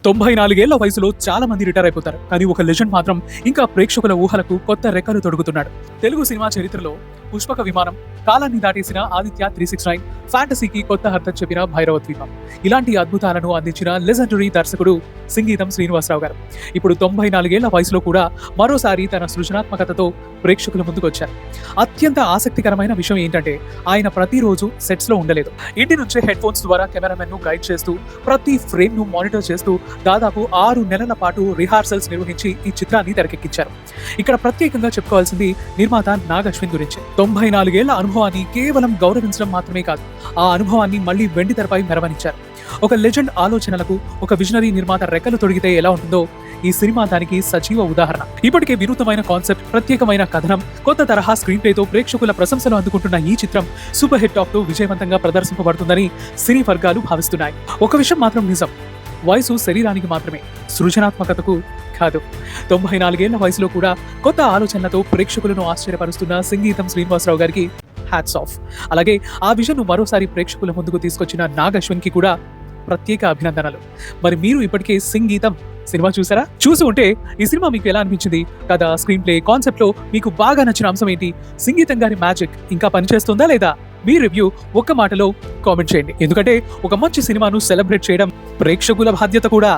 94 ఏళ్ల వయసులో చాలా మంది రిటైర్ అయిపోతారు. కానీ ఒక లెజెండ్ మాత్రం ఇంకా ప్రేక్షకుల ఊహలకు కొత్త రెక్కలు తొడుగుతున్నాడు. తెలుగు సినిమా చరిత్రలో పుష్పక విమానం, కాలాన్ని దాటేసిన ఆదిత్య 369, ఫ్యాంటసీకి కొత్త అర్థం చెప్పిన భైరవ ద్వీపం, ఇలాంటి అద్భుతాలను అందించిన లెజెండరీ దర్శకుడు సింగీతం శ్రీనివాసరావు గారు ఇప్పుడు 94 ఏళ్ల వయసులో కూడా మరోసారి తన సృజనాత్మకతతో ప్రేక్షకుల ముందుకొచ్చారు. అత్యంత ఆసక్తికరమైన విషయం ఏంటంటే ఆయన ప్రతిరోజు సెట్స్ లో ఉండలేదు. ఇంటి నుంచే హెడ్ ఫోన్స్ ద్వారా కెమెరామెన్ ను గైడ్ చేస్తూ ప్రతి ఫ్రేమ్ ను మానిటర్ చేస్తూ దాదాపు 6 నెలల పాటు రిహార్సల్స్ నిర్వహించి ఈ చిత్రాన్ని తెరకెక్కించారు. ఇక్కడ ప్రత్యేకంగా చెప్పుకోవాల్సింది నిర్మాత నాగ్ అశ్విన్ గురించి. 94 ఏళ్ల అనుభవాన్ని కేవలం గౌరవించడం మాత్రమే కాదు, ఆ అనుభవాన్ని మళ్లీ వెండి తెరపై మెరవనిచ్చారు. ఒక లెజెండ్ ఆలోచనలకు ఒక విజనరీ నిర్మాత రెక్కలు తొడిగితే ఎలా ఉంటుందో ఈ సినిమా దానికి సజీవ ఉదాహరణ. ఇప్పటికే వినూతమైన కాన్సెప్ట్, ప్రత్యేకమైన కథనం, కొత్త తరహా స్క్రీన్ ప్లేతో ప్రేక్షకుల ప్రశంసలు అందుకుంటున్న ఈ చిత్రం సూపర్ హిట్ టాక్ తో విజయవంతంగా ప్రదర్శింపబడుతుందని సినీ వర్గాలు భావిస్తున్నాయి. ఒక విషయం మాత్రం నిజం, వయసు శరీరానికి మాత్రమే, సృజనాత్మకతకు కాదు. 94 ఏళ్ల వయసులో కూడా కొత్త ఆలోచనలతో ప్రేక్షకులను ఆశ్చర్యపరుస్తున్న సింగీతం శ్రీనివాసరావు గారికి హ్యాట్స్ ఆఫ్. అలాగే ఆ విజన్ మరోసారి ప్రేక్షకుల ముందుకు తీసుకొచ్చిన నాగ్ అశ్విన్ కి కూడా ప్రత్యేక అభినందనలు. మరి మీరు ఇప్పటికే సింగీతం సినిమా చూసారా? చూసి ఉంటే ఈ సినిమా మీకు ఎలా అనిపించింది? కథ, స్క్రీన్ ప్లే, కాన్సెప్ట్ లో మీకు బాగా నచ్చిన అంశం ఏంటి? సింగీతం గారి మ్యాజిక్ ఇంకా పనిచేస్తుందా లేదా? మీ రివ్యూ ఒక్క మాటలో కామెంట్ చేయండి. ఎందుకంటే ఒక మంచి సినిమాను సెలబ్రేట్ చేయడం ప్రేక్షకుల బాధ్యత కూడా.